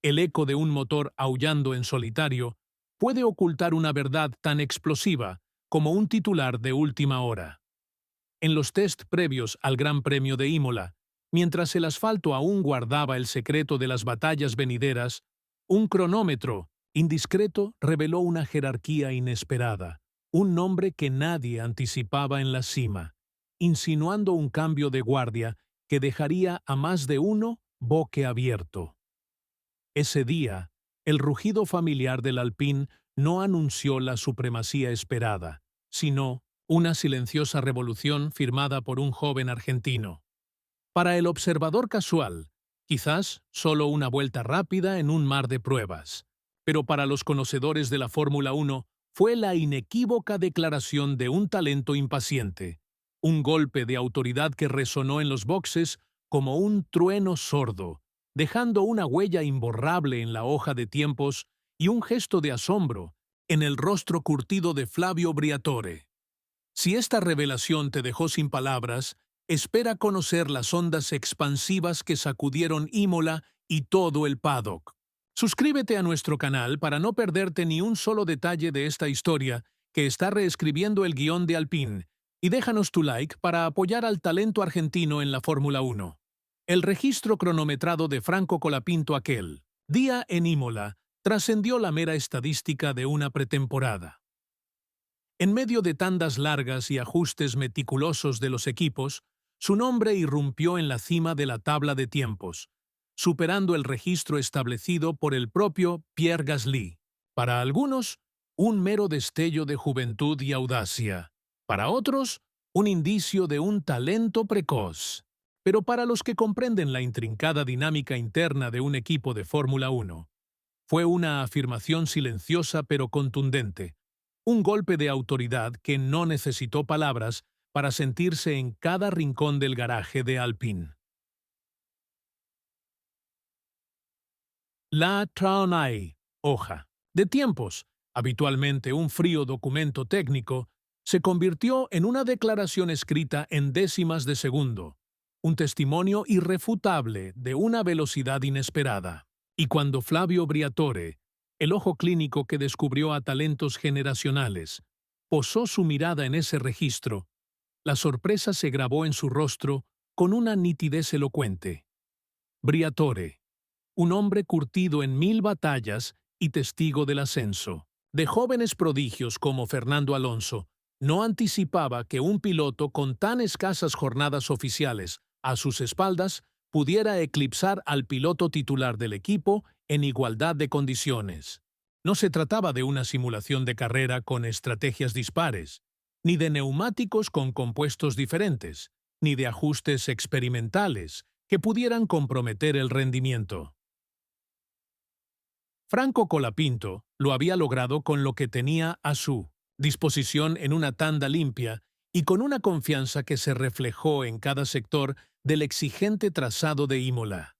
el eco de un motor aullando en solitario, puede ocultar una verdad tan explosiva como un titular de última hora. En los test previos al Gran Premio de Imola, mientras el asfalto aún guardaba el secreto de las batallas venideras, un cronómetro indiscreto reveló una jerarquía inesperada, un nombre que nadie anticipaba en la cima, insinuando un cambio de guardia que dejaría a más de uno boquiabierto. Ese día, el rugido familiar del Alpine no anunció la supremacía esperada, sino una silenciosa revolución firmada por un joven argentino. Para el observador casual, quizás solo una vuelta rápida en un mar de pruebas, pero para los conocedores de la Fórmula 1 fue la inequívoca declaración de un talento impaciente, un golpe de autoridad que resonó en los boxes como un trueno sordo, dejando una huella imborrable en la hoja de tiempos y un gesto de asombro en el rostro curtido de Flavio Briatore. Si esta revelación te dejó sin palabras, espera conocer las ondas expansivas que sacudieron Imola y todo el paddock. Suscríbete a nuestro canal para no perderte ni un solo detalle de esta historia que está reescribiendo el guión de Alpine, y déjanos tu like para apoyar al talento argentino en la Fórmula 1. El registro cronometrado de Franco Colapinto aquel día en Imola trascendió la mera estadística de una pretemporada. En medio de tandas largas y ajustes meticulosos de los equipos, su nombre irrumpió en la cima de la tabla de tiempos, superando el registro establecido por el propio Pierre Gasly. Para algunos, un mero destello de juventud y audacia. Para otros, un indicio de un talento precoz. Pero para los que comprenden la intrincada dinámica interna de un equipo de Fórmula 1, fue una afirmación silenciosa pero contundente. Un golpe de autoridad que no necesitó palabras para sentirse en cada rincón del garaje de Alpine. La Traunai, hoja de tiempos, habitualmente un frío documento técnico, se convirtió en una declaración escrita en décimas de segundo, un testimonio irrefutable de una velocidad inesperada. Y cuando Flavio Briatore, el ojo clínico que descubrió a talentos generacionales, posó su mirada en ese registro, la sorpresa se grabó en su rostro con una nitidez elocuente. Briatore, un hombre curtido en 1000 batallas y testigo del ascenso de jóvenes prodigios como Fernando Alonso, no anticipaba que un piloto con tan escasas jornadas oficiales a sus espaldas pudiera eclipsar al piloto titular del equipo en igualdad de condiciones. No se trataba de una simulación de carrera con estrategias dispares, ni de neumáticos con compuestos diferentes, ni de ajustes experimentales que pudieran comprometer el rendimiento. Franco Colapinto lo había logrado con lo que tenía a su disposición en una tanda limpia y con una confianza que se reflejó en cada sector del exigente trazado de Imola.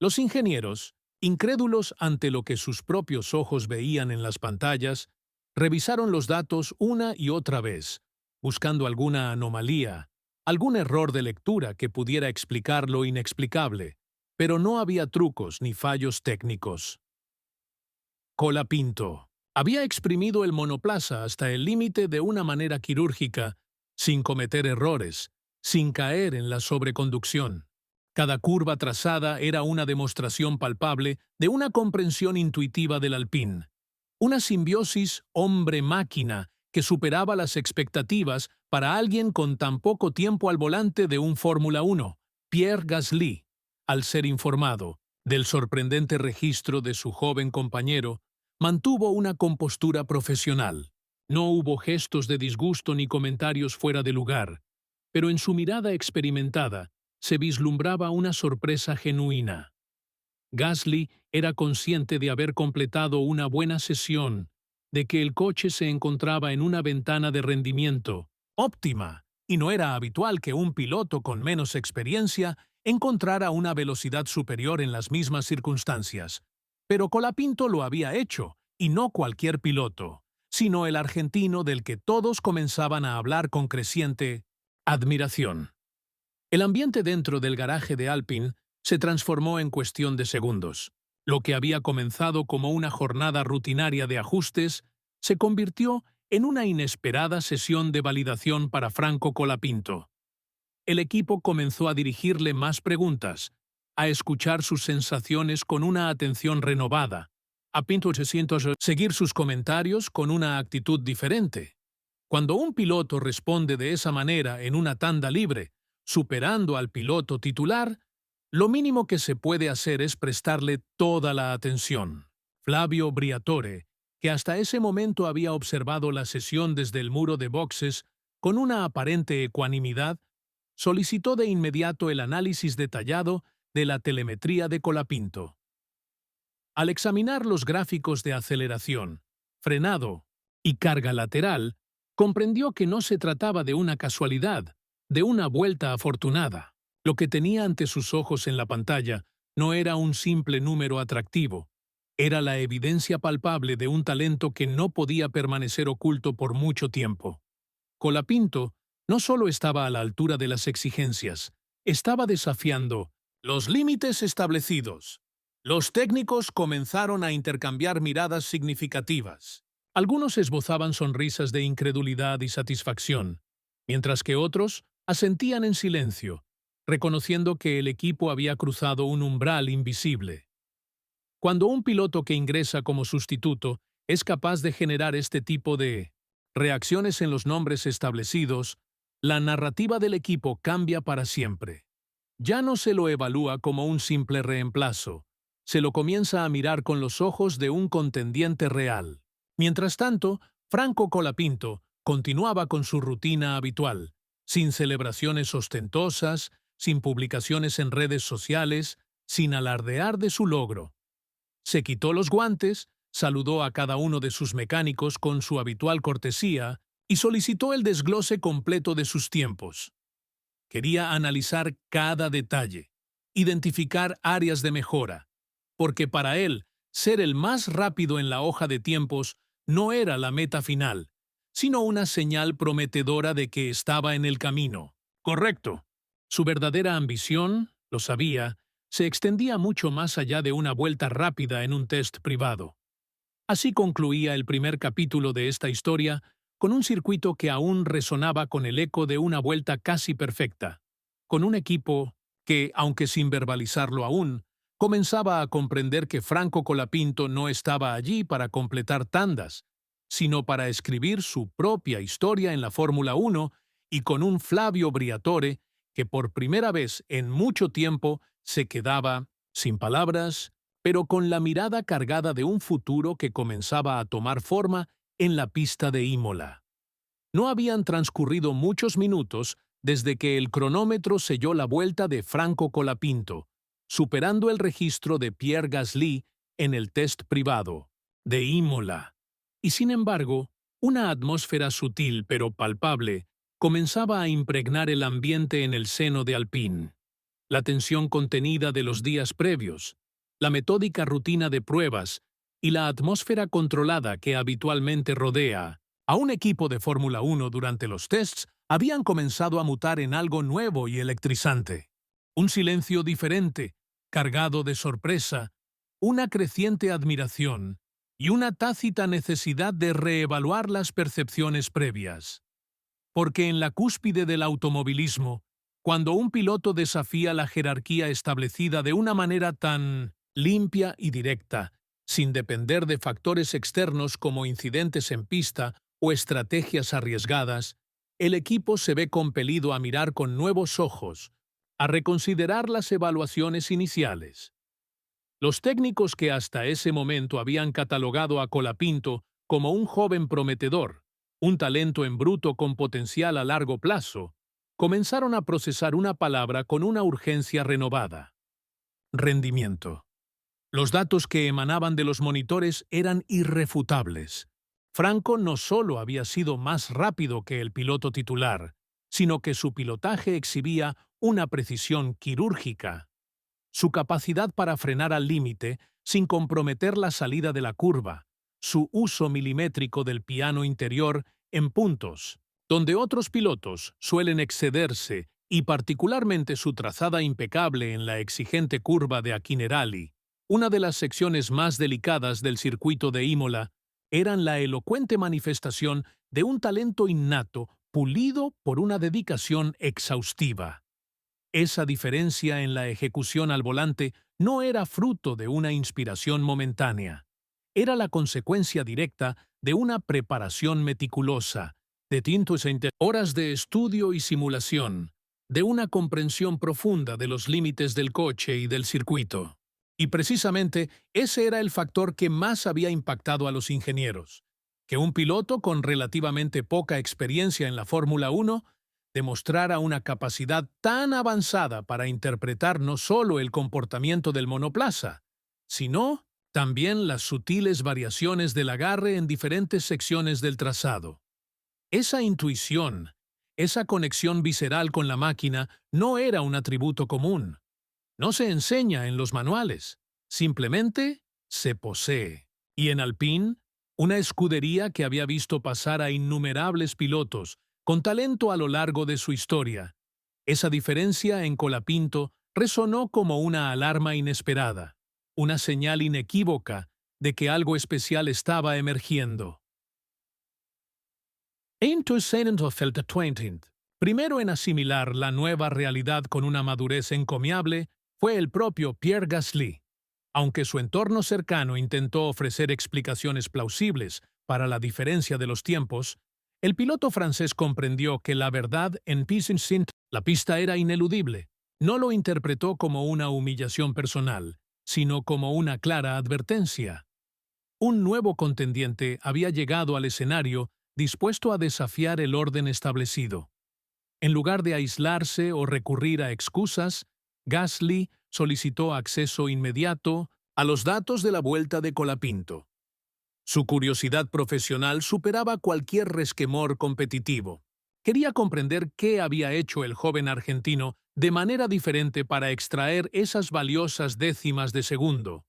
Los ingenieros, incrédulos ante lo que sus propios ojos veían en las pantallas, revisaron los datos una y otra vez, buscando alguna anomalía, algún error de lectura que pudiera explicar lo inexplicable, pero no había trucos ni fallos técnicos. Colapinto había exprimido el monoplaza hasta el límite de una manera quirúrgica, sin cometer errores, sin caer en la sobreconducción. Cada curva trazada era una demostración palpable de una comprensión intuitiva del Alpine. Una simbiosis hombre-máquina que superaba las expectativas para alguien con tan poco tiempo al volante de un Fórmula 1, Pierre Gasly, al ser informado del sorprendente registro de su joven compañero, mantuvo una compostura profesional. No hubo gestos de disgusto ni comentarios fuera de lugar, pero en su mirada experimentada se vislumbraba una sorpresa genuina. Gasly era consciente de haber completado una buena sesión, de que el coche se encontraba en una ventana de rendimiento óptima, y no era habitual que un piloto con menos experiencia encontrara una velocidad superior en las mismas circunstancias. Pero Colapinto lo había hecho, y no cualquier piloto, sino el argentino del que todos comenzaban a hablar con creciente admiración. El ambiente dentro del garaje de Alpine se transformó en cuestión de segundos. Lo que había comenzado como una jornada rutinaria de ajustes se convirtió en una inesperada sesión de validación para Franco Colapinto. El equipo comenzó a dirigirle más preguntas, a escuchar sus sensaciones con una atención renovada, a Pinto seguir sus comentarios con una actitud diferente. Cuando un piloto responde de esa manera en una tanda libre, superando al piloto titular, lo mínimo que se puede hacer es prestarle toda la atención. Flavio Briatore, que hasta ese momento había observado la sesión desde el muro de boxes con una aparente ecuanimidad, solicitó de inmediato el análisis detallado de la telemetría de Colapinto. Al examinar los gráficos de aceleración, frenado y carga lateral, comprendió que no se trataba de una casualidad, de una vuelta afortunada. Lo que tenía ante sus ojos en la pantalla no era un simple número atractivo, era la evidencia palpable de un talento que no podía permanecer oculto por mucho tiempo. Colapinto no solo estaba a la altura de las exigencias, estaba desafiando los límites establecidos. Los técnicos comenzaron a intercambiar miradas significativas. Algunos esbozaban sonrisas de incredulidad y satisfacción, mientras que otros asentían en silencio, reconociendo que el equipo había cruzado un umbral invisible. Cuando un piloto que ingresa como sustituto es capaz de generar este tipo de reacciones en los nombres establecidos, la narrativa del equipo cambia para siempre. Ya no se lo evalúa como un simple reemplazo, se lo comienza a mirar con los ojos de un contendiente real. Mientras tanto, Franco Colapinto continuaba con su rutina habitual, sin celebraciones ostentosas, sin publicaciones en redes sociales, sin alardear de su logro. Se quitó los guantes, saludó a cada uno de sus mecánicos con su habitual cortesía y solicitó el desglose completo de sus tiempos. Quería analizar cada detalle, identificar áreas de mejora, porque para él, ser el más rápido en la hoja de tiempos no era la meta final, sino una señal prometedora de que estaba en el camino. Correcto. Su verdadera ambición, lo sabía, se extendía mucho más allá de una vuelta rápida en un test privado. Así concluía el primer capítulo de esta historia, con un circuito que aún resonaba con el eco de una vuelta casi perfecta, con un equipo que, aunque sin verbalizarlo aún, comenzaba a comprender que Franco Colapinto no estaba allí para completar tandas, sino para escribir su propia historia en la Fórmula 1 y con un Flavio Briatore que por primera vez en mucho tiempo se quedaba sin palabras, pero con la mirada cargada de un futuro que comenzaba a tomar forma en la pista de Imola. No habían transcurrido muchos minutos desde que el cronómetro selló la vuelta de Franco Colapinto, superando el registro de Pierre Gasly en el test privado de Imola. Y sin embargo, una atmósfera sutil pero palpable comenzaba a impregnar el ambiente en el seno de Alpine. La tensión contenida de los días previos, la metódica rutina de pruebas y la atmósfera controlada que habitualmente rodea a un equipo de Fórmula 1 durante los tests habían comenzado a mutar en algo nuevo y electrizante. Un silencio diferente, cargado de sorpresa, una creciente admiración y una tácita necesidad de reevaluar las percepciones previas. Porque en la cúspide del automovilismo, cuando un piloto desafía la jerarquía establecida de una manera tan limpia y directa, sin depender de factores externos como incidentes en pista o estrategias arriesgadas, el equipo se ve compelido a mirar con nuevos ojos, a reconsiderar las evaluaciones iniciales. Los técnicos que hasta ese momento habían catalogado a Colapinto como un joven prometedor, un talento en bruto con potencial a largo plazo, comenzaron a procesar una palabra con una urgencia renovada: rendimiento. Los datos que emanaban de los monitores eran irrefutables. Franco no solo había sido más rápido que el piloto titular, sino que su pilotaje exhibía una precisión quirúrgica. Su capacidad para frenar al límite sin comprometer la salida de la curva, su uso milimétrico del piano interior en puntos, donde otros pilotos suelen excederse, y particularmente su trazada impecable en la exigente curva de Aquinerali, Una de las secciones más delicadas del circuito de Imola eran la elocuente manifestación de un talento innato pulido por una dedicación exhaustiva. Esa diferencia en la ejecución al volante no era fruto de una inspiración momentánea. Era la consecuencia directa de una preparación meticulosa, de horas de estudio y simulación, de una comprensión profunda de los límites del coche y del circuito. Y precisamente ese era el factor que más había impactado a los ingenieros, que un piloto con relativamente poca experiencia en la Fórmula 1 demostrara una capacidad tan avanzada para interpretar no solo el comportamiento del monoplaza, sino también las sutiles variaciones del agarre en diferentes secciones del trazado. Esa intuición, esa conexión visceral con la máquina no era un atributo común. No se enseña en los manuales, simplemente se posee. Y en Alpine, una escudería que había visto pasar a innumerables pilotos con talento a lo largo de su historia, esa diferencia en Colapinto resonó como una alarma inesperada, una señal inequívoca de que algo especial estaba emergiendo. Primero en asimilar la nueva realidad con una madurez encomiable fue el propio Pierre Gasly. Aunque su entorno cercano intentó ofrecer explicaciones plausibles para la diferencia de los tiempos, el piloto francés comprendió que la verdad en la pista era ineludible. No lo interpretó como una humillación personal, sino como una clara advertencia. Un nuevo contendiente había llegado al escenario dispuesto a desafiar el orden establecido. En lugar de aislarse o recurrir a excusas, Gasly solicitó acceso inmediato a los datos de la vuelta de Colapinto. Su curiosidad profesional superaba cualquier resquemor competitivo. Quería comprender qué había hecho el joven argentino de manera diferente para extraer esas valiosas décimas de segundo.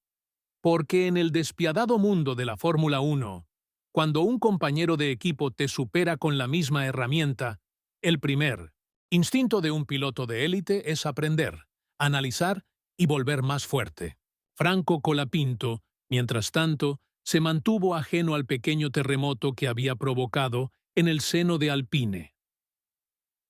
Porque en el despiadado mundo de la Fórmula 1, cuando un compañero de equipo te supera con la misma herramienta, el primer instinto de un piloto de élite es aprender, analizar y volver más fuerte. Franco Colapinto, mientras tanto, se mantuvo ajeno al pequeño terremoto que había provocado en el seno de Alpine.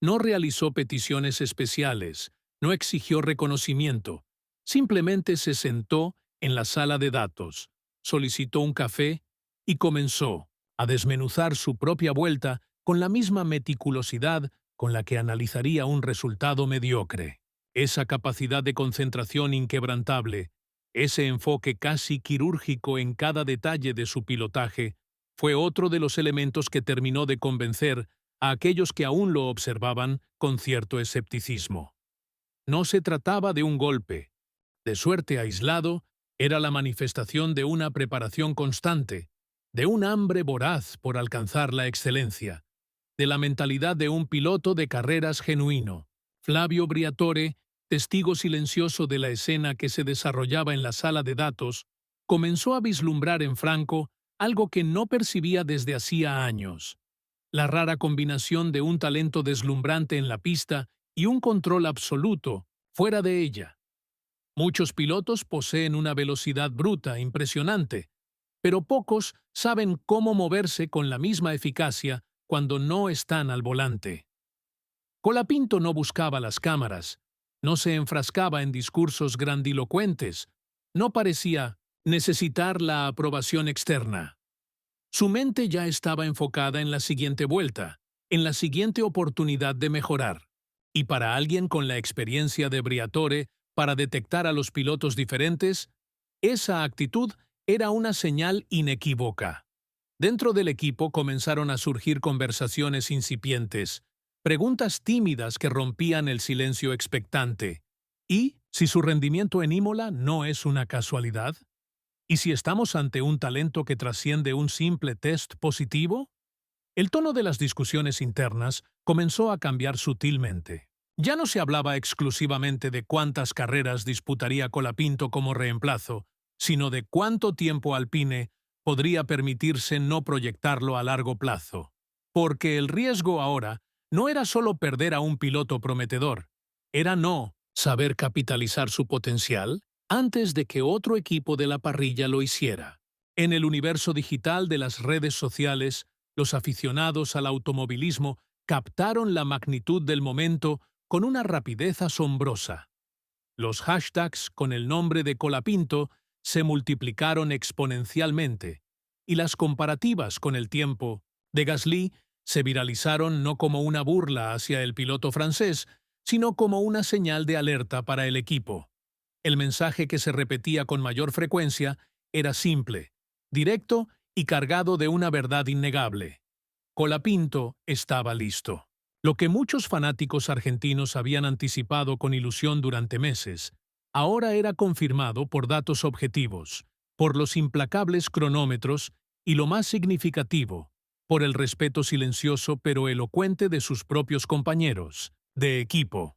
No realizó peticiones especiales, no exigió reconocimiento, simplemente se sentó en la sala de datos, solicitó un café y comenzó a desmenuzar su propia vuelta con la misma meticulosidad con la que analizaría un resultado mediocre. Esa capacidad de concentración inquebrantable, ese enfoque casi quirúrgico en cada detalle de su pilotaje, fue otro de los elementos que terminó de convencer a aquellos que aún lo observaban con cierto escepticismo. No se trataba de un golpe, de suerte aislado, era la manifestación de una preparación constante, de un hambre voraz por alcanzar la excelencia, de la mentalidad de un piloto de carreras genuino. Flavio Briatore, testigo silencioso de la escena que se desarrollaba en la sala de datos, comenzó a vislumbrar en Franco algo que no percibía desde hacía años: la rara combinación de un talento deslumbrante en la pista y un control absoluto fuera de ella. Muchos pilotos poseen una velocidad bruta impresionante, pero pocos saben cómo moverse con la misma eficacia cuando no están al volante. Colapinto no buscaba las cámaras, no se enfrascaba en discursos grandilocuentes, no parecía necesitar la aprobación externa. Su mente ya estaba enfocada en la siguiente vuelta, en la siguiente oportunidad de mejorar. Y para alguien con la experiencia de Briatore para detectar a los pilotos diferentes, esa actitud era una señal inequívoca. Dentro del equipo comenzaron a surgir conversaciones incipientes, preguntas tímidas que rompían el silencio expectante. ¿Y si su rendimiento en Imola no es una casualidad? ¿Y si estamos ante un talento que trasciende un simple test positivo? El tono de las discusiones internas comenzó a cambiar sutilmente. Ya no se hablaba exclusivamente de cuántas carreras disputaría Colapinto como reemplazo, sino de cuánto tiempo Alpine podría permitirse no proyectarlo a largo plazo. Porque el riesgo ahora no era solo perder a un piloto prometedor, era no saber capitalizar su potencial. antes de que otro equipo de la parrilla lo hiciera. En el universo digital de las redes sociales, los aficionados al automovilismo captaron la magnitud del momento con una rapidez asombrosa. Los hashtags con el nombre de Colapinto se multiplicaron exponencialmente, y las comparativas con el tiempo de Gasly se viralizaron no como una burla hacia el piloto francés, sino como una señal de alerta para el equipo. El mensaje que se repetía con mayor frecuencia era simple, directo y cargado de una verdad innegable. Colapinto estaba listo. Lo que muchos fanáticos argentinos habían anticipado con ilusión durante meses, ahora era confirmado por datos objetivos, por los implacables cronómetros y, lo más significativo, por el respeto silencioso pero elocuente de sus propios compañeros de equipo.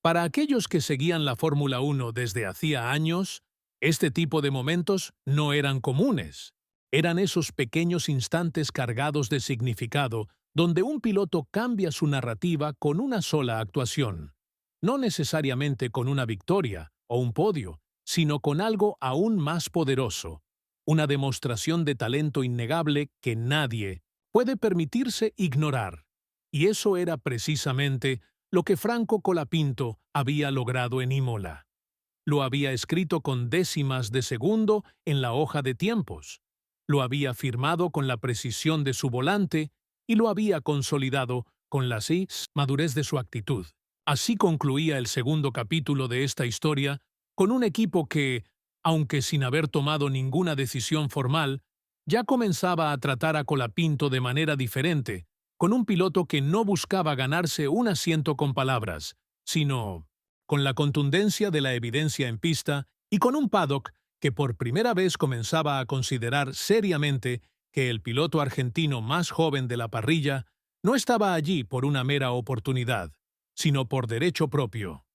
Para aquellos que seguían la Fórmula 1 desde hacía años, este tipo de momentos no eran comunes. Eran esos pequeños instantes cargados de significado donde un piloto cambia su narrativa con una sola actuación. No necesariamente con una victoria o un podio, sino con algo aún más poderoso. Una demostración de talento innegable que nadie puede permitirse ignorar. Y eso era precisamente lo que Franco Colapinto había logrado en Imola. Lo había escrito con décimas de segundo en la hoja de tiempos. Lo había firmado con la precisión de su volante y lo había consolidado con la madurez de su actitud. Así concluía el segundo capítulo de esta historia, con un equipo que, aunque sin haber tomado ninguna decisión formal, ya comenzaba a tratar a Colapinto de manera diferente, con un piloto que no buscaba ganarse un asiento con palabras, sino con la contundencia de la evidencia en pista y con un paddock que por primera vez comenzaba a considerar seriamente que el piloto argentino más joven de la parrilla no estaba allí por una mera oportunidad, sino por derecho propio.